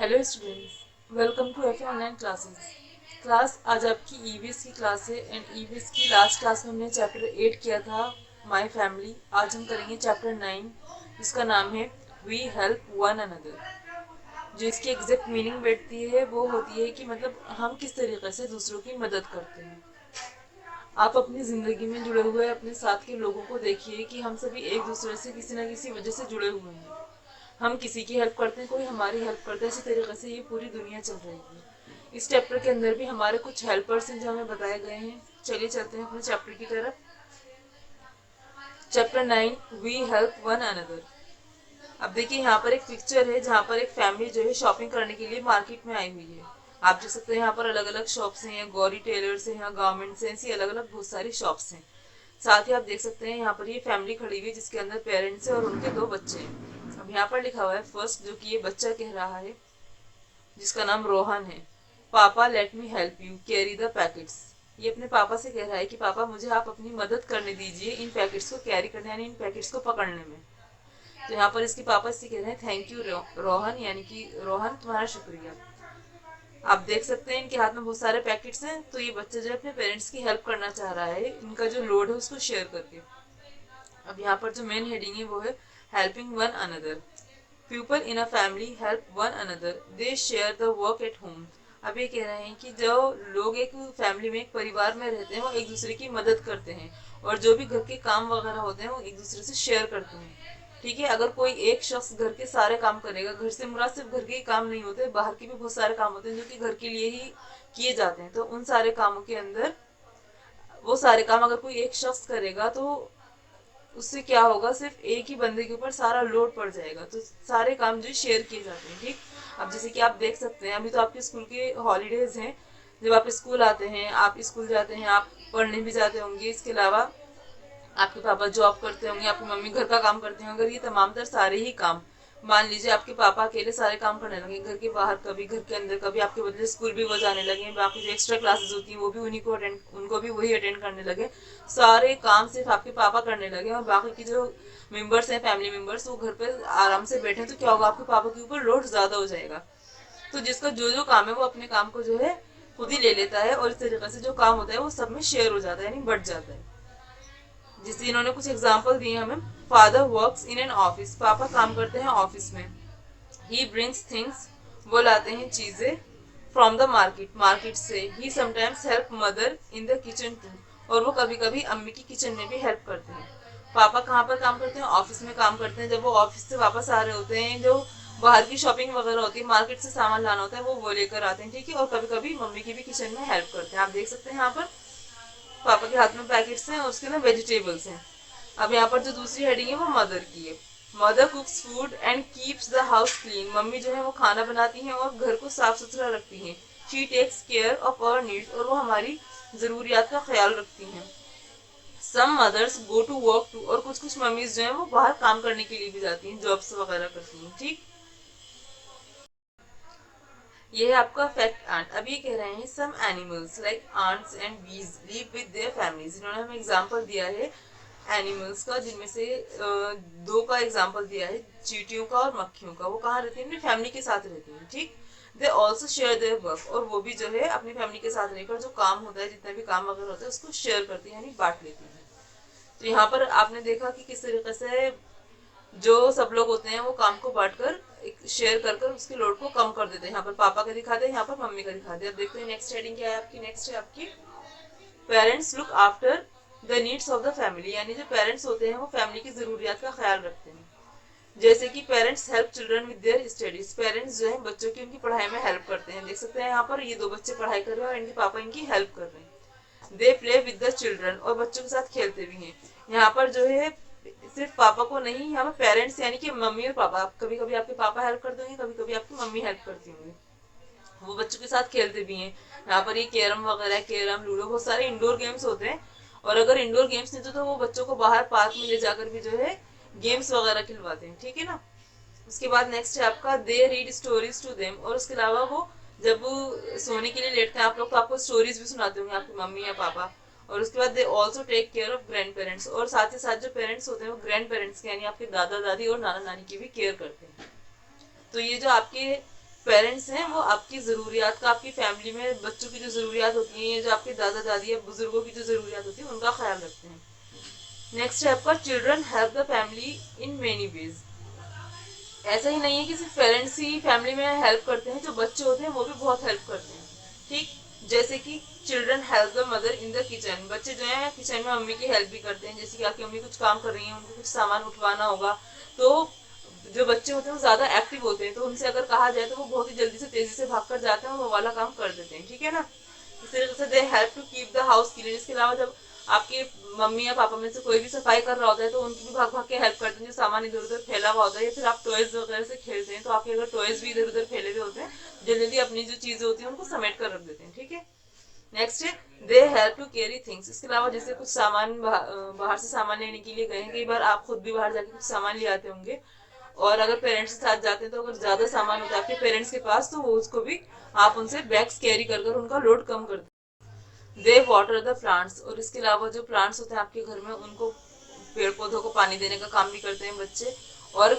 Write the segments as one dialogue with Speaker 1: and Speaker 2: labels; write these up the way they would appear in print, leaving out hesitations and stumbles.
Speaker 1: Hello students, welcome to F online classes. Class आज आपकी EVS की क्लास है एंड ईवीएस की लास्ट क्लास में हमने चैप्टर 8 किया था, माय फैमिली। आज हम करेंगे चैप्टर 9, जिसका नाम है वी हेल्प वन अनदर। जो इसकी एग्जैक्ट मीनिंग बैठती है वो होती है कि मतलब हम किस तरीके से दूसरों की मदद करते हैं। आप अपनी ज़िंदगी में जुड़े हुए अपने साथ के लोगों को देखिए कि हम सभी एक दूसरे से किसी न किसी वजह से जुड़े हुए हैं। हम किसी की हेल्प करते हैं, कोई हमारी हेल्प करता है, इसी तरीके से ये पूरी दुनिया चल रही है। इस चैप्टर के अंदर भी हमारे कुछ हेल्पर्स हैं जो हमें बताए गए हैं। चलिए चलते हैं अपने चैप्टर की तरफ। Chapter 9, we help one another. अब देखिए यहाँ पर एक पिक्चर है जहाँ पर एक फैमिली जो है शॉपिंग करने के लिए मार्केट में आई हुई है। आप देख सकते हैं यहाँ पर अलग अलग शॉप्स हैं, गौरी टेलर्स हैं, यहाँ गारमेंट्स हैं, ऐसी अलग अलग बहुत सारी शॉप्स हैं। साथ ही आप देख सकते हैं यहाँ पर ये फैमिली खड़ी हुई है जिसके अंदर पेरेंट्स है और उनके दो बच्चे हैं। अब यहाँ पर लिखा हुआ है फर्स्ट, जो कि ये बच्चा कह रहा है जिसका नाम रोहन है, पापा let me help you carry the packets. ये अपने पापा से कह रहा है कि पापा मुझे आप अपनी मदद करने दीजिए इन पैकेट्स को कैरी करने, यानी इन पैकेट्स को पकड़ने में। तो यहाँ पर इसके पापा इससे कह रहे हैं थैंक यू रोहन, यानी कि रोहन तुम्हारा शुक्रिया। आप देख सकते हैं इनके हाथ में बहुत सारे पैकेट्स हैं, तो ये बच्चा जो है अपने पेरेंट्स की हेल्प करना चाह रहा है इनका जो लोड है उसको शेयर करके। अब यहाँ पर जो मेन हेडिंग है वो है helping one another. People in a family help one another, they share the work at home. अब ये कह रहे हैं कि जो लोग एक फैमिली में, एक परिवार में रहते हैं, वो एक दूसरे की मदद करते हैं और जो भी घर के काम वगैरह होते हैं वो एक दूसरे से शेयर करते हैं। ठीक है, अगर कोई एक शख्स घर के सारे काम करेगा, घर से मुराद सिर्फ घर के ही काम नहीं होते, बाहर के भी बहुत सारे काम होते हैं जो कि घर के लिए ही किए जाते हैं। तो उन सारे कामों के अंदर वो सारे काम अगर कोई एक शख्स करेगा तो उससे क्या होगा, सिर्फ एक ही बंदे के ऊपर सारा लोड पड़ जाएगा। तो सारे काम जो शेयर किए जाते हैं। ठीक, अब जैसे कि आप देख सकते हैं अभी तो आपके स्कूल के हॉलीडेज हैं। जब आप स्कूल आते हैं, आप स्कूल जाते हैं, आप पढ़ने भी जाते होंगे, इसके अलावा आपके पापा जॉब करते होंगे, आपकी मम्मी घर का काम करते होंगे। अगर ये तमाम तर सारे ही काम, मान लीजिए आपके पापा अकेले सारे काम करने लगे, घर के बाहर कभी, घर के अंदर कभी, आपके बदले स्कूल भी वो जाने लगे, बाकी जो एक्स्ट्रा क्लासेस होती हैं वो भी उनको भी वही अटेंड करने लगे, सारे काम सिर्फ आपके पापा करने लगे और बाकी की जो मेंबर्स हैं, फैमिली मेंबर्स, वो घर पे आराम से बैठे, तो क्या होगा, आपके पापा के ऊपर लोड ज्यादा हो जाएगा। तो जिसका जो जो काम है वो अपने काम को जो है खुद ही ले लेता है और इस तरीके से जो काम होता है वो सब में शेयर हो जाता है, यानी बढ़ जाता है। जिससे इन्होंने कुछ एग्जाम्पल दिए हमें। Father works in an office, पापा काम करते हैं ऑफिस में। ही ब्रिंग्स थिंग्स, वो लाते हैं चीजें। फ्रॉम द मार्केट, मार्केट से। He sometimes help mother in the kitchen too, और वो कभी कभी अम्मी की किचन में भी हेल्प करते हैं। पापा कहाँ पर काम करते हैं, ऑफिस में काम करते हैं। जब वो ऑफिस से वापस आ रहे होते हैं, जो बाहर की शॉपिंग वगैरह होती है, मार्केट से सामान लाना होता है, वो लेकर आते हैं। ठीक है, और कभी कभी मम्मी की भी किचन में हेल्प करते हैं। आप देख सकते हैं यहाँ पर पापा के हाथ में पैकेट्स हैं और उसके अंदर वेजिटेबल्स हैं। अब यहाँ पर जो दूसरी हेडिंग है वो मदर की है। Mother कुक्स food and keeps the house clean, mummy जो है वो खाना बनाती हैं और घर को साफ सुथरा रखती हैं। She takes care of our needs, और वो हमारी जरूरियात का ख्याल रखती हैं। Some mothers go to work too, और कुछ कुछ मम्मीज जो है वो बाहर काम करने के लिए भी जाती हैं, जॉब्स वगैरह करती हैं। ठीक, ये है आपका फैक्ट आंट। अब ये कह रहे हैं some animals like ants and bees live with their families. इन्होंने हमें एग्जांपल दिया है एनिमल्स का, जिनमें से दो का एग्जांपल दिया है, चींटियों का और मक्खियों का। वो कहाँ रहती हैं, अपनी फैमिली के साथ रहती हैं। ठीक, they also share their work, और वो भी जो है अपनी फैमिली के साथ रहकर जो काम होता है, जितना भी काम वगैरह होता है, उसको शेयर करती है, यानी बांट लेती है। तो यहाँ पर आपने देखा कि किस तरीके से जो सब लोग होते हैं वो काम को बांटकर शेयर कर कर उसके लोड को कम कर देते हैं। यहाँ पर पापा का दिखाते हैं, यहाँ पर मम्मी का दिखाते हैं। अब देखते हैं नेक्स्ट हेडिंग क्या है आपकी। नेक्स्ट है आपकी parents look after the needs of the family, यानी जो पेरेंट्स होते हैं वो फैमिली की जरूरियात का ख्याल रखते हैं। जैसे कि parents help children with their studies, parents जो है बच्चों की उनकी पढ़ाई में हेल्प करते हैं। देख सकते हैं यहाँ पर ये दो बच्चे पढ़ाई कर रहे हैं और इनके पापा इनकी हेल्प कर रहे हैं। They play with the children, और बच्चों के साथ खेलते भी हैं। यहाँ पर जो है सिर्फ पापा को नहीं, यहाँ पर पेरेंट्स यानी कि मम्मी और पापा, कभी कभी आपके पापा हेल्प करते होंगे, कभी कभी आपकी मम्मी हेल्प करती होंगी। वो बच्चों के साथ खेलते भी हैं। यहाँ पर ये कैरम वगैरह, कैरम, लूडो, बहुत सारे इंडोर गेम्स होते हैं। और अगर इंडोर गेम्स नहीं तो वो बच्चों को बाहर पार्क में ले जाकर भी जो है गेम्स वगैरह खिलवाते हैं। ठीक है ना। उसके बाद नेक्स्ट है आपका they read stories to them, और उसके अलावा वो जब वो सोने के लिए लेटते हैं आप लोग, तो आपको स्टोरीज भी सुनाते होंगे आपकी मम्मी या पापा। और उसके बाद they also take care of grandparents, और साथ ही साथ जो पेरेंट्स होते हैं वो ग्रैंड पेरेंट्स के, यानी आपके दादा दादी और नाना नानी की भी केयर करते हैं। तो ये जो आपके पेरेंट्स हैं वो आपकी ज़रूरियात का, आपकी फैमिली में बच्चों की जो ज़रूरियात होती हैं, जो आपके दादा दादी या बुजुर्गों की जो ज़रूरियात होती है उनका ख्याल रखते हैं। नेक्स्ट है आपका children help the family in many ways. ऐसा ही नहीं है कि सिर्फ पेरेंट्स ही फैमिली में हेल्प करते हैं, जो बच्चे होते हैं वो भी बहुत हेल्प करते हैं। ठीक, जैसे कि children help the mother in the kitchen, बच्चे जो है किचन में मम्मी की हेल्प भी करते हैं। जैसे कि आपकी मम्मी कुछ काम कर रही है, उनको कुछ सामान उठवाना होगा, तो जो बच्चे होते हैं वो ज्यादा एक्टिव होते हैं, तो उनसे अगर कहा जाए तो वो बहुत ही जल्दी से तेजी से भाग कर जाते हैं और वो वाला काम कर देते हैं। ठीक है ना, इस तरीके से they help to keep the house clean. इसके अलावा जब आपके मम्मी या पापा में से कोई भी सफाई कर रहा होता है तो उनकी भी भाग भाग के हेल्प करते हैं, जो सामान इधर उधर फैला हुआ होता है, या फिर आप टॉयज वगैरह से खेलते हैं तो आपके अगर टॉयज भी इधर उधर फैले हुए होते हैं, जल्दी जल्दी अपनी जो चीजें होती हैं उनको समेट कर रख देते हैं। ठीक है, नेक्स्ट है they help to carry things. इसके अलावा जैसे कुछ सामान बाहर से सामान लेने के लिए गए हैं, कई बार आप खुद भी बाहर जाके कुछ सामान ले आते होंगे, और अगर पेरेंट्स के साथ जाते हैं तो अगर ज्यादा सामान होता है आपके पेरेंट्स के पास तो वो उसको भी आप उनसे बैग्स कैरी कर कर उनका लोड कम करते हैं। दे वाटर द प्लांट्स, और इसके अलावा जो प्लांट्स होते हैं आपके घर में उनको, पेड़ पौधों को पानी देने का काम भी करते हैं बच्चे। और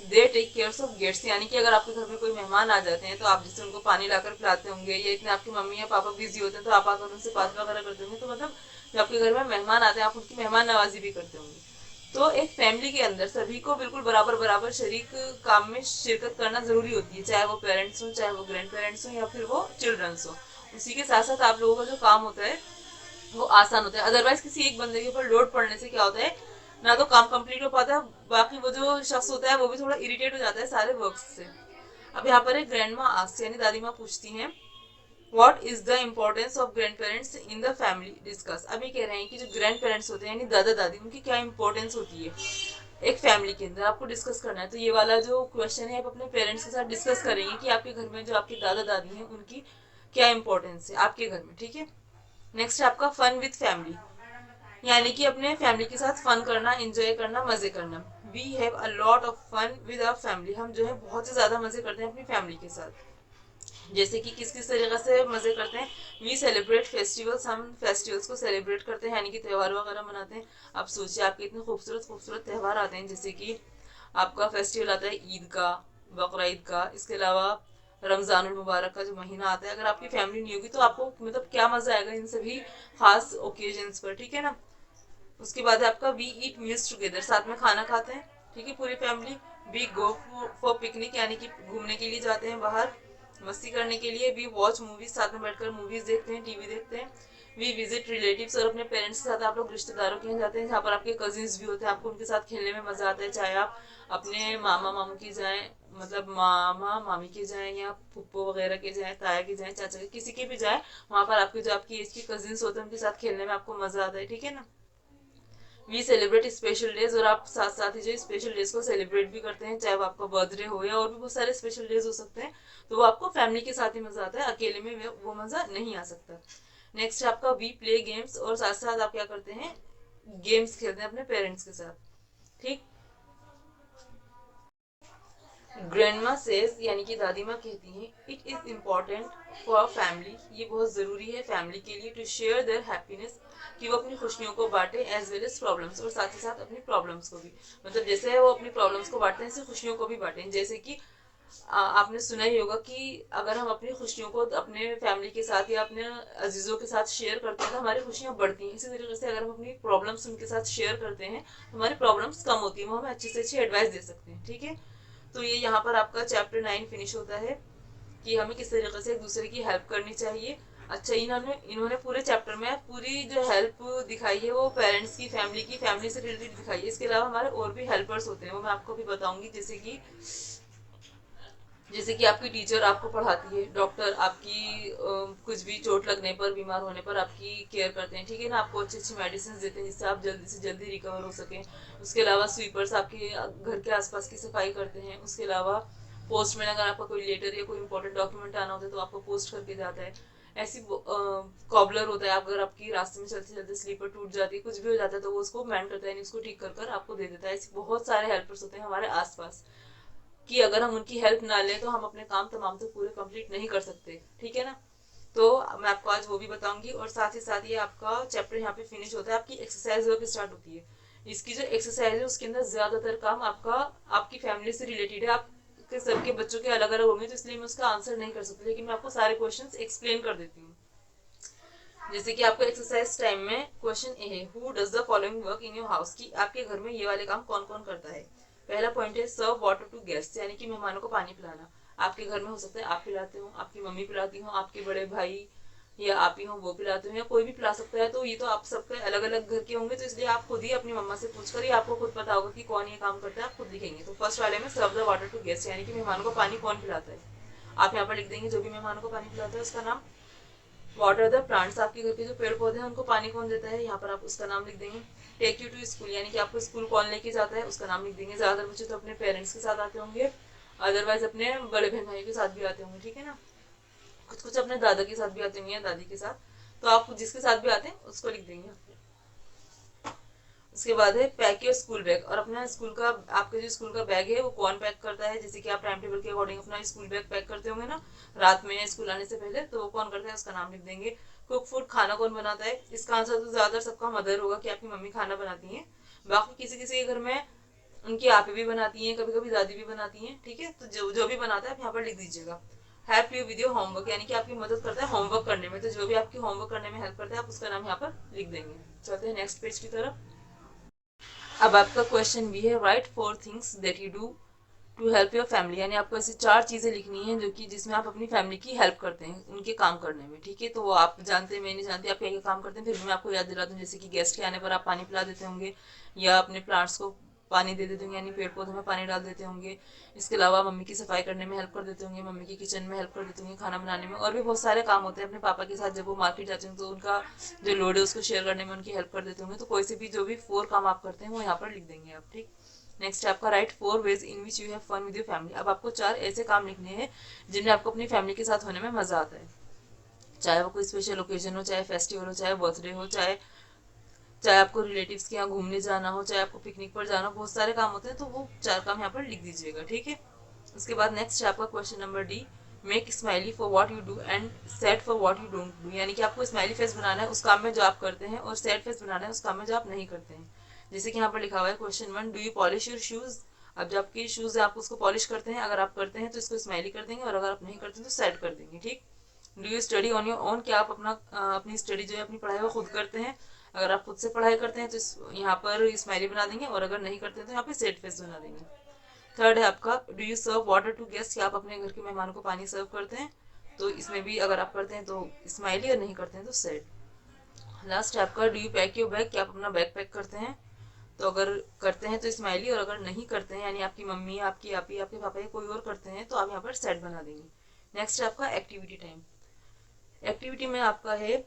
Speaker 1: they take care of guests, यानी कि अगर आपके घर में कोई मेहमान आ जाते हैं तो आप जैसे उनको पानी लाकर पिलाते होंगे, या इतने आपकी मम्मी या पापा बिजी होते हैं तो आप आकर उनसे बात वगैरह करते होंगे, तो मतलब जब आपके घर में मेहमान आते हैं आप उनकी मेहमान नवाजी भी करते होंगे। तो एक फैमिली के अंदर सभी को बिल्कुल बराबर बराबर शरीक काम में शिरकत करना जरूरी होती है, चाहे वो पेरेंट्स हो, चाहे वो ग्रैंड पेरेंट्स हो, या फिर वो चिल्ड्रंस हो। उसी के साथ साथ आप लोगों का जो काम होता है वो आसान होता है। अदरवाइज किसी एक बंदे के ऊपर लोड पड़ने से क्या होता है, ना तो काम कंप्लीट हो पाता है, बाकी वो जो शख्स होता है वो भी थोड़ा इरिटेट हो जाता है सारे वर्क से। अब यहाँ पर एक ग्रैंड माँ आस्क, यानी दादी माँ पूछती हैं, what is the importance of grand parents in the family, discuss. अभी कह रहे हैं कि जो ग्रैंड पेरेंट्स होते हैं यानी दादा दादी, उनकी क्या इंपॉर्टेंस होती है एक फैमिली के अंदर, आपको डिस्कस करना है। तो ये वाला जो क्वेश्चन है आप अपने पेरेंट्स के साथ डिस्कस करेंगे कि आपके घर में जो आपके दादा दादी हैं उनकी क्या इंपॉर्टेंस है आपके घर में। ठीक है, नेक्स्ट है आपका फन विद फैमिली, यानी कि अपने फैमिली के साथ फन करना, एंजॉय करना, मजे करना। We have a lot of fun with our family, हम जो है बहुत ही ज्यादा मजे करते हैं अपनी फैमिली के साथ। जैसे कि किस किस तरीके से मजे करते हैं, वी सेलिब्रेट फेस्टिवल्स, हम फेस्टिवल्स को सेलिब्रेट करते हैं यानी कि त्यौहार वगैरह मनाते हैं। आप सोचिए आपके इतने खूबसूरत खूबसूरत त्यौहार आते हैं, जैसे कि आपका फेस्टिवल आता है ईद का, बकरा ईद का, इसके अलावा रमजानुल मुबारक का जो महीना आता है। अगर आपकी फैमिली नहीं होगी तो आपको मतलब क्या मजा आएगा इन सभी खास ओकेजन्स पर। ठीक है ना, उसके बाद है आपका वी ईट मील्स टुगेदर, साथ में खाना खाते हैं। ठीक है, पूरी family. We go for picnic, यानी कि घूमने के लिए जाते हैं बाहर मस्ती करने के लिए। वी वॉच मूवीज, साथ में बैठकर मूवीज देखते हैं, टीवी देखते हैं। वी विजिट रिलेटिव्स, और अपने पेरेंट्स के साथ आप लोग रिश्तेदारों के यहाँ जाते हैं जहाँ पर आपके कजिन्स भी होते हैं, आपको उनके साथ खेलने में मजा आता है। चाहे आप अपने मामा मामू की जाएं, मतलब मामा मामी के जाएं, या फुप्पो वगैरह के जाएं, ताया के जाएं, चाचा के, किसी के भी जाएं, वहाँ पर आपके जो आपकी एज के कजिन्स होते हैं उनके साथ खेलने में आपको मजा आता है। ठीक है ना, वी सेलिब्रेट स्पेशल डेज, और आप साथ साथ ही जो स्पेशल डेज को सेलिब्रेट भी करते हैं, चाहे वो आपका बर्थडे हो या और भी बहुत सारे स्पेशल डेज हो सकते हैं, तो वो आपको फैमिली के साथ ही मजा आता है, अकेले में वो मजा नहीं आ सकता। नेक्स्ट है आपका वी प्ले गेम्स, और साथ साथ आप क्या करते हैं, गेम्स खेलते हैं अपने पेरेंट्स के साथ। ठीक, ग्रैंडमा सेज, यानी कि दादी माँ कहती हैं, it is important for family, ये बहुत ज़रूरी है फैमिली के लिए, टू शेयर देयर हैप्पीनेस, कि वो अपनी खुशियों को बांटे, एज वेल एज प्रॉब्लम्स, और साथ ही साथ अपनी प्रॉब्लम्स को भी, मतलब जैसे वो अपनी प्रॉब्लम्स को बांटते हैं ऐसे खुशियों को भी बांटें। जैसे कि आपने सुना ही होगा कि अगर हम अपनी खुशियों को अपने फैमिली के साथ या अपने अजीजों के साथ शेयर करते हैं तो हमारी खुशियाँ बढ़ती हैं। इसी तरीके से अगर हम अपनी प्रॉब्लम्स उनके साथ शेयर करते हैं तो हमारी प्रॉब्लम्स कम होती हैं, वो हमें अच्छी से अच्छी एडवाइस दे सकते हैं। ठीक है, तो ये यहाँ पर आपका चैप्टर 9 फिनिश होता है कि हमें किस तरीके से एक दूसरे की हेल्प करनी चाहिए। अच्छा, इन्होंने इन्होंने पूरे चैप्टर में पूरी जो हेल्प दिखाई है वो पेरेंट्स की, फैमिली से रिलेटेड दिखाई है। इसके अलावा हमारे और भी हेल्पर्स होते हैं, वो मैं आपको भी बताऊंगी। जैसे कि आपकी टीचर आपको पढ़ाती है, डॉक्टर आपकी कुछ भी चोट लगने पर, बीमार होने पर आपकी केयर करते हैं। ठीक है ना, आपको अच्छी अच्छी मेडिसिन देते हैं जिससे आप जल्दी से जल्दी रिकवर हो सकें। उसके अलावा स्वीपर्स आपके घर के आसपास की सफाई करते हैं। उसके अलावा पोस्टमैन, अगर आपका कोई लेटर या कोई इंपॉर्टेंट डॉक्यूमेंट आना होता है तो आपको पोस्ट करके जाता है। ऐसी कॉबलर होता है, अगर आपकी रास्ते में चलते चलते स्लीपर टूट जाती है, कुछ भी हो जाता है, तो वो उसको मैंड करता है, उसको ठीक कर आपको दे देता है। ऐसे बहुत सारे हेल्पर्स होते हैं हमारे आसपास कि अगर हम उनकी हेल्प ना लें तो हम अपने काम तमाम तो पूरे कंप्लीट नहीं कर सकते। ठीक है ना, तो मैं आपको आज वो भी बताऊंगी, और साथ ही साथ ये आपका चैप्टर यहाँ पे फिनिश होता है, आपकी एक्सरसाइज वर्क स्टार्ट होती है। इसकी जो एक्सरसाइज है उसके अंदर ज्यादातर काम आपका आपकी फैमिली से रिलेटेड है। आप सबके सबके बच्चों के अलग अलग होंगे, तो इसलिए मैं उसका आंसर नहीं कर सकती, लेकिन मैं आपको सारे क्वेश्चंस एक्सप्लेन कर देती हूँ। जैसे कि आपको एक्सरसाइज टाइम में क्वेश्चन ए है, who does the following work in your house, की आपके घर में ये वाले काम कौन कौन करता है। पहला पॉइंट है सर्व वाटर टू गेस्ट, यानी कि मेहमानों को पानी पिलाना। आपके घर में हो सकता है आप पिलाते हो, आपकी मम्मी पिलाती हो, आपके बड़े भाई या आप ही हो वो पिलाते हो, या कोई भी पिला सकता है। तो ये तो आप सबके अलग अलग घर के होंगे, तो इसलिए आप खुद ही अपनी मम्मा से पूछकर ही आपको खुद पता होगा कि कौन ये काम करता है, आप खुद लिखेंगे। तो फर्स्ट वाले में serve the water to guest, यानी कि मेहमानों को पानी कौन पिलाता है। आप यहाँ पर लिख देंगे जो भी मेहमानों को पानी पिलाता है उसका नाम। वाटर द प्लांट्स, आपके घर के जो पेड़ पौधे हैं उनको पानी कौन देता है, यहाँ पर आप उसका नाम लिख देंगे। टेक यू टू स्कूल, यानी कि आपको स्कूल कौन लेके जाता है, उसका नाम लिख देंगे। ज्यादातर बच्चे तो अपने पेरेंट्स के साथ आते होंगे, अदरवाइज अपने बड़े बहन भाई के साथ भी आते होंगे, ठीक है ना। कुछ कुछ अपने दादा के साथ भी आते होंगे, दादी के साथ, तो आप जिसके साथ भी आते हैं उसको लिख देंगे। उसके बाद है पैक योर स्कूल बैग, और अपना स्कूल का, आपके जो स्कूल का बैग है वो कौन पैक करता है। जैसे कि आप टाइम टेबल के अकॉर्डिंग अपना स्कूल बैग पैक करते होंगे ना रात में स्कूल आने से पहले, तो वो कौन करता है उसका नाम लिख देंगे। कुक फूड, खाना कौन बनाता है, इसका आंसर तो ज्यादातर सबका मदर होगा कि आपकी मम्मी खाना बनाती है। बाकी किसी किसी के घर में उनकी आपी भी बनाती हैं, कभी कभी दादी भी बनाती हैं, ठीक है। तो जो भी बनाता है आप यहाँ पर लिख दीजिएगा। Help you with your homework, यानी कि आपकी मदद करता है होमवर्क करने में, तो जो भी आपकी होमवर्क करने में हेल्प करता है आप उसका नाम यहाँ पर लिख देंगे। चलते हैं नेक्स्ट पेज की तरफ। अब आपका क्वेश्चन भी है, write 4 things that you do to help your family, यानी आपको ऐसी 4 चीजें लिखनी है जो कि जिसमें आप अपनी फैमिली की हेल्प करते हैं उनके काम करने में, ठीक है। तो वो आप जानते हैं, मैं नहीं जानती आप क्या क्या काम करते हैं, फिर भी मैं आपको याद दिला दूं। जैसे कि गेस्ट के आने पर आप पानी पिला देते होंगे, या अपने प्लांट्स को पानी दे देते होंगे, यानी पेड़ पौधों में पानी डाल देते होंगे। इसके अलावा मम्मी की सफाई करने में हेल्प कर देते होंगे, मम्मी की किचन में हेल्प कर देते होंगे, खाना बनाने में, और भी बहुत सारे काम होते हैं। अपने पापा के साथ जब वो मार्केट जाते हैं तो उनका जो लोड है उसको शेयर करने में उनकी हेल्प कर देते होंगे। तो कोई से भी जो भी 4 काम आप करते हैं वो यहाँ पर लिख देंगे आप, ठीक। नेक्स्ट आपका write 4 ways in which you have fun with your family. अब आपको 4 ऐसे काम लिखने हैं जिनमें आपको अपनी फैमिली के साथ होने में मजा आता है, चाहे वो कोई स्पेशल ओकेजन हो, चाहे फेस्टिवल हो, चाहे बर्थडे हो, चाहे चाहे आपको रिलेटिव्स के यहाँ घूमने जाना हो, चाहे आपको पिकनिक पर जाना हो, बहुत सारे काम होते हैं। तो वो 4 काम यहाँ पर लिख दीजिएगा, ठीक है। उसके बाद नेक्स्ट है आपका question number D, make smiley for what you do and sad for what you don't do, यानी कि आपको स्माइली फेस बनाना है उस काम में जो आप करते हैं, और सैड फेस बनाना है उस काम में जो आप नहीं करते हैं। जैसे कि यहाँ पर लिखा हुआ है question 1, do you polish your shoes. अब जो आपके शूज है आप उसको पॉलिश करते हैं, अगर आप करते हैं तो इसको स्माइली कर देंगे, और अगर आप नहीं करते तो सैड कर देंगे, ठीक। Do you study on your own, क्या आप अपनी स्टडी जो है अपनी पढ़ाई वो खुद करते हैं। अगर आप खुद से पढ़ाई करते हैं तो यहाँ पर स्माइली बना देंगे, और अगर नहीं करते हैं तो यहाँ पे सैड फेस बना देंगे। थर्ड है आपका, do you serve water to guest, क्या आप अपने घर के मेहमानों को पानी सर्व करते हैं। तो इसमें भी अगर आप करते हैं तो स्माइली, और नहीं करते हैं तो सैड। लास्ट है आपका, do you pack your bag, क्या आप अपना बैग पैक करते हैं। तो अगर करते हैं तो स्माइली, और अगर नहीं करते हैं यानी आपकी मम्मी, आपकी आपी, आपके पापा या कोई और करते हैं तो आप यहाँ पर सैड बना देंगे। नेक्स्ट है आपका एक्टिविटी टाइम। एक्टिविटी में आपका है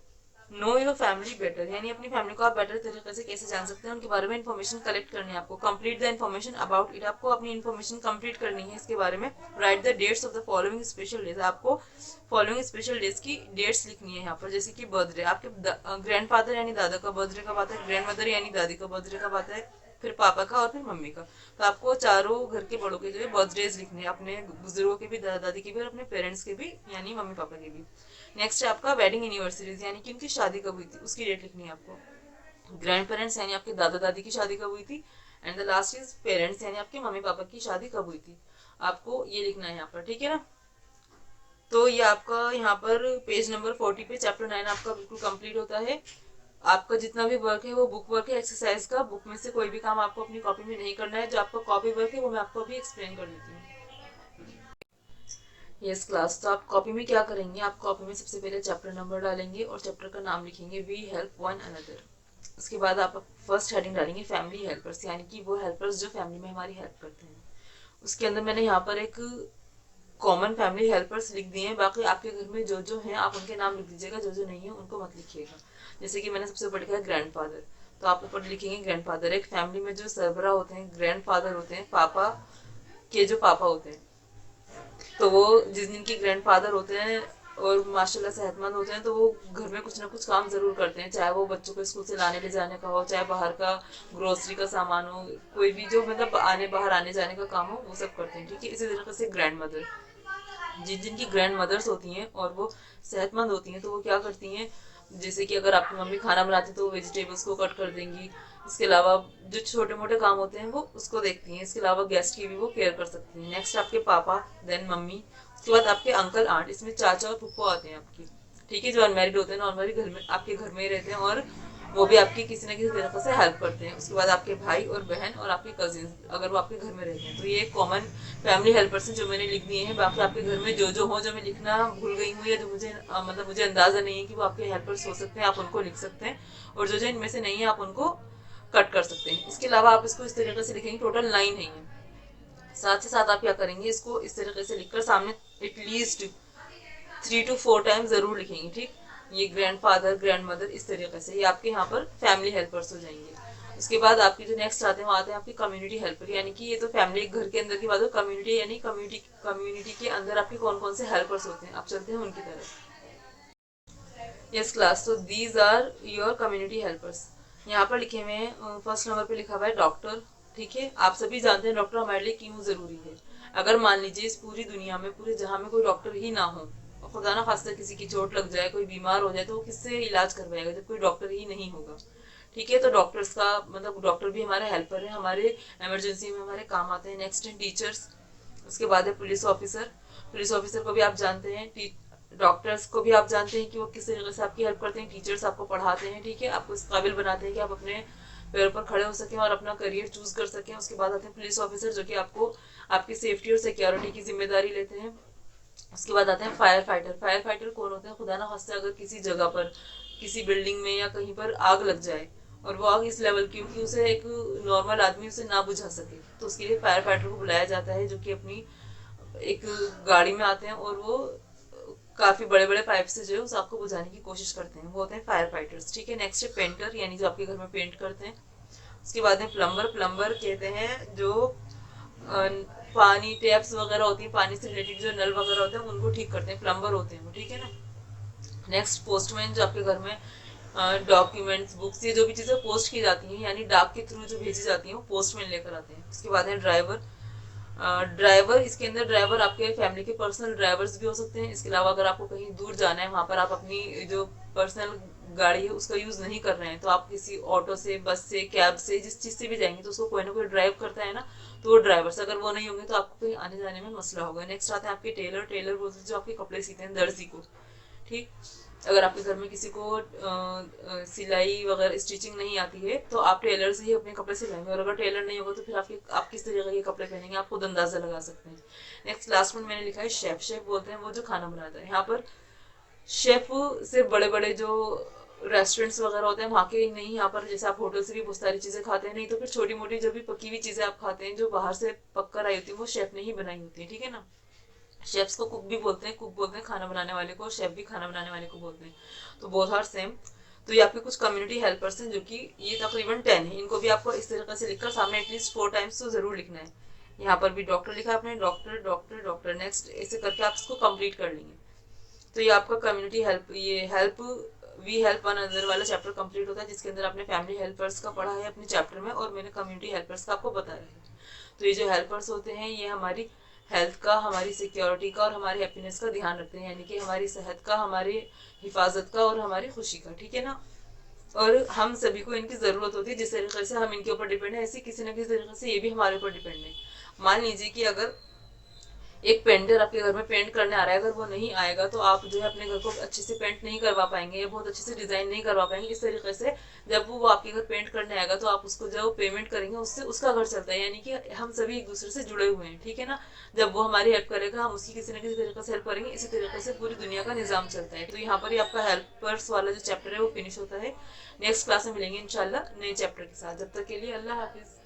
Speaker 1: नो योर फैमिली बेटर, यानी अपनी फैमिली को आप बेटर तरीके से कैसे जान सकते हैं, उनके बारे में इन्फॉर्मेशन कलेक्ट करनी है आपको। Complete the information about it, आपको अपनी इन्फॉर्मेशन कंप्लीट करनी है इसके बारे में। Write the dates of the following special days, आपको फॉलोइंग स्पेशल डेज की डेट्स लिखनी है यहाँ पर। जैसे कि बर्थडे, आपके ग्रैंडफादर यानी दादा का बर्थडे कब आता है, ग्रैंड मदर यानी दादी का बर्थडे कब आता है, फिर पापा का और फिर मम्मी का। तो आपको चारों घर के बड़ों के जो है बर्थडेज लिखने हैं, अपने बुजुर्गों के भी, दादा दादी के भी, और अपने पेरेंट्स के भी यानी मम्मी पापा के भी। नेक्स्ट है आपका वेडिंग एनिवर्सरीज, यानी कि उनकी शादी कब हुई थी उसकी डेट लिखनी है आपको। ग्रैंड पेरेंट्स यानी आपके दादा दादी की शादी कब हुई थी, and the last is parents यानी आपके मम्मी पापा की शादी कब हुई थी। आपको ये लिखना है यहाँ पर, ठीक है ना। तो ये आपका यहाँ पर पेज नंबर 40 पे चैप्टर 9 आपका बिल्कुल कंप्लीट होता है। आपका जितना भी वर्क है वो बुक वर्क है, एक्सरसाइज का। बुक में से कोई भी काम आपको अपनी कॉपी में नहीं करना है, जो आपका कॉपी वर्क है वो मैं आपको अभी एक्सप्लेन कर देती हूँ। यस क्लास, तो आप कॉपी में क्या करेंगे, आप कॉपी में सबसे पहले चैप्टर नंबर डालेंगे और चैप्टर का नाम लिखेंगे, वी हेल्प वन अनदर। उसके बाद आप फर्स्ट हेडिंग डालेंगे फैमिली हेल्पर्स, यानी कि वो हेल्पर्स जो फैमिली में हमारी हेल्प करते हैं। उसके अंदर मैंने यहाँ पर एक कॉमन फैमिली हेल्पर्स लिख दिए हैं, बाकी आपके घर में जो जो हैं आप उनके नाम लिख दीजिएगा, जो जो नहीं है उनको मत लिखिएगा। जैसे कि मैंने सबसे ऊपर लिखा है ग्रैंडफादर, तो आप ऊपर लिखेंगे ग्रैंडफादर। एक फैमिली में जो सरबरा होते हैं ग्रैंडफादर होते हैं, पापा के जो पापा होते हैं, तो वो जिस दिन के ग्रैंडफादर होते हैं और माशाल्लाह सेहतमंद होते हैं, तो वो घर में कुछ ना कुछ काम जरूर करते हैं, चाहे वो बच्चों को स्कूल से लाने ले जाने का हो, चाहे बाहर का ग्रोसरी का सामान हो, कोई भी जो मतलब बाहर आने जाने का काम हो वो सब करते हैं, ठीक है। इसी तरीके से ग्रैंड मदर, जिनकी ग्रैंड मदर्स होती हैं और वो सेहतमंद होती हैं, तो वो क्या करती हैं, जैसे कि अगर आपकी मम्मी खाना बनाती है तो वो वेजिटेबल्स को कट कर देंगी। इसके अलावा जो छोटे मोटे काम होते हैं वो उसको देखती हैं। इसके अलावा गेस्ट की भी वो केयर कर सकती हैं। नेक्स्ट आपके पापा, देन मम्मी, उसके बाद आपके अंकल आंट, इसमें चाचा और फुप्पो आते हैं आपकी, ठीक है, जो अनमैरिड होते हैं, नॉन मैरिड घर में आपके घर में ही रहते हैं और वो भी आपकी किसी न किसी तरीके से हेल्प करते हैं। उसके बाद आपके भाई और बहन और आपके कजिन अगर वो आपके घर में रहते हैं। तो ये कॉमन फैमिली हेल्पर्स हैं जो मैंने लिख दिए हैं। बाकी आपके घर में जो जो हो, जो मैं लिखना भूल गई हूँ या जो मुझे मतलब मुझे अंदाजा नहीं है कि वो आपके हेल्पर्स हो सकते हैं, आप उनको लिख सकते हैं। और जो जो इनमें से नहीं है आप उनको कट कर सकते हैं। इसके अलावा आप इसको इस तरीके से लिखेंगे, टोटल 9 है ये। साथ ही साथ आप क्या करेंगे, इसको इस तरीके से लिखकर सामने एटलीस्ट 3 to 4 टाइम जरूर लिखेंगे, ठीक। ये ग्रैंडफादर, ग्रैंडमदर, इस तरीके से ये आपके यहाँ पर फैमिली हेल्पर्स हो जाएंगे। उसके बाद आपके जो नेक्स्ट आते हैं वो आते हैं आपके कम्युनिटी हेल्पर, यानी कि ये तो फैमिली घर के अंदर की बात है। कम्युनिटी यानी कम्युनिटी के अंदर आपके कौन कौन से हेल्पर्स होते हैं, आप चलते हैं उनकी तरफ। यस क्लास, तो these are your community helpers. यहाँ पर लिखे हुए हैं, फर्स्ट नंबर पे लिखा हुआ है डॉक्टर, ठीक है। आप सभी जानते हैं डॉक्टर हमारे लिए क्यों जरूरी है। अगर मान लीजिए इस पूरी दुनिया में, पूरे जहां में कोई डॉक्टर ही ना हो, खुदा ना खास्ता किसी की चोट लग जाए, कोई बीमार हो जाए, तो वो किससे इलाज करवाएगा जब कोई डॉक्टर ही नहीं होगा, ठीक है। तो डॉक्टर्स का मतलब डॉक्टर भी हमारे हेल्पर है, हमारे इमरजेंसी में हमारे काम आते हैं। नेक्स्ट है टीचर्स। उसके बाद है पुलिस ऑफिसर। पुलिस ऑफिसर को भी आप जानते हैं, डॉक्टर्स को भी आप जानते हैं कि वो किस तरीके से आपकी हेल्प करते हैं। टीचर्स आपको पढ़ाते हैं, ठीक है, आपको इस काबिल बनाते हैं कि आप अपने पैर पर खड़े हो सकें और अपना करियर चूज कर सकें। उसके बाद आते हैं पुलिस ऑफिसर, जो कि आपको आपकी सेफ्टी और सिक्योरिटी की जिम्मेदारी लेते हैं। उसके बाद आते हैं फायर फाइटर। फायर फाइटर कौन होते हैं, खुदा ना खास्ता अगर किसी जगह पर, किसी बिल्डिंग में या कहीं पर आग लग जाए और वो आग इस लेवल की कि उसे एक नॉर्मल आदमी उसे ना बुझा सके, तो उसके लिए फायर फाइटर को बुलाया जाता है, जो कि अपनी एक गाड़ी में आते हैं और वो काफी बड़े बड़े पाइप से जो है उस आग को बुझाने की कोशिश करते हैं, वो होते हैं फायर फाइटर्स, ठीक है। नेक्स्ट है पेंटर, यानी जो आपके घर में पेंट करते हैं। उसके बाद है प्लम्बर। प्लम्बर कहते हैं जो पानी टैप्स वगैरह होती है, पानी से रिलेटेड जो नल वगैरह होते हैं उनको ठीक करते हैं, प्लम्बर होते हैं वो, ठीक है ना। नेक्स्ट पोस्टमैन, जो आपके घर में डॉक्यूमेंट्स, बुक्स, ये जो भी चीजें पोस्ट की जाती हैं यानी डाक के थ्रू जो भेजी जाती हैं वो पोस्टमैन लेकर आते हैं। उसके बाद है ड्राइवर। ड्राइवर, इसके अंदर ड्राइवर आपके फैमिली के पर्सनल ड्राइवर्स भी हो सकते हैं। इसके अलावा अगर आपको कहीं दूर जाना है, वहां पर आप अपनी जो पर्सनल गाड़ी है उसका यूज नहीं कर रहे हैं, तो आप किसी ऑटो से, बस से, कैब से, जिस चीज से भी जाएंगे तो उसको कोई ना कोई ड्राइव करता है ना, तो वो ड्राइवर्स, अगर वो नहीं होंगे तो आपको कहीं आने जाने में मसला होगा। नेक्स्ट आते हैं आपके टेलर। टेलर बोलते हैं जो आपके कपड़े सीते हैं, दर्जी को, ठीक। अगर आपके घर में किसी को सिलाई वगैरह स्टिचिंग नहीं आती है तो आप टेलर से ही अपने कपड़े सिलाएंगे, और अगर टेलर नहीं होगा तो फिर आप किस तरीके के कपड़े पहनेंगे आप खुद अंदाजा लगा सकते हैं। नेक्स्ट लास्ट में मैंने लिखा है शेफ। शेफ बोलते हैं वो जो खाना बनाता है। यहाँ पर शेफ सिर्फ बड़े बड़े जो रेस्टोरेंट्स वगैरह होते हैं वहाँ के नहीं, यहाँ पर जैसे आप होटल से भी बहुत सारी चीजें खाते हैं, नहीं तो फिर छोटी मोटी जो भी पकी हुई चीजें आप खाते हैं जो बाहर से पक कर आई होती है वो शेफ ने ही बनाई होती है, ठीक है ना। शेफ्स को कुक भी बोलते हैं, कुक बोलते हैं खाना बनाने वाले को, शेफ भी खाना बनाने वाले को बोलते हैं, तो बोथ आर सेम। तो ये आपके कुछ कम्युनिटी हेल्पर्स हैं, जो कि ये तकरीबन 10 है। इनको भी आपको इस तरीके से लिखकर सामने एटलीस्ट 4 टाइम्स तो जरूर लिखना है। यहाँ पर भी डॉक्टर लिखा है आपने, डॉक्टर डॉक्टर डॉक्टर, नेक्स्ट ऐसे करके आप इसको कंप्लीट कर लेंगे। तो ये आपका कम्युनिटी हेल्प, ये help we help one another वाला चैप्टर कंप्लीट होता है, जिसके अंदर आपने फैमिली हेल्पर्स का पढ़ा है अपने चैप्टर में, और मैंने कम्युनिटी हेल्पर्स का आपको बताया है। तो ये जो हेल्पर्स होते हैं ये हमारी हेल्थ का, हमारी सिक्योरिटी का और हमारी हैप्पीनेस का ध्यान रखते हैं, यानी कि हमारी सेहत का, हमारी हिफाजत का और हमारी खुशी का, ठीक है ना। और हम सभी को इनकी जरूरत होती है। जिस तरीके से हम इनके ऊपर डिपेंड है, ऐसे किसी न किसी तरीके से ये भी हमारे ऊपर डिपेंड है। मान लीजिए कि अगर एक पेंटर आपके घर में पेंट करने आ रहा है, अगर वो नहीं आएगा तो आप जो है अपने घर को अच्छे से पेंट नहीं करवा पाएंगे या बहुत अच्छे से डिजाइन नहीं करवा पाएंगे। इस तरीके से जब वो आपके घर पेंट करने आएगा तो आप उसको जो पेमेंट करेंगे उससे उसका घर चलता है, यानी कि हम सभी एक दूसरे से जुड़े हुए हैं, ठीक है ना। जब वो हमारी हेल्प करेगा हम उसकी किसी न किसी तरीके से हेल्प करेंगे, इसी तरीके से पूरी दुनिया का निजाम चलता है। तो यहाँ पर ही आपका हेल्पर्स वाला जो चैप्टर है वो फिनिश होता है। नेक्स्ट क्लास में मिलेंगे इंशाल्लाह नए चैप्टर के साथ। जब तक के लिए अल्लाह हाफिज।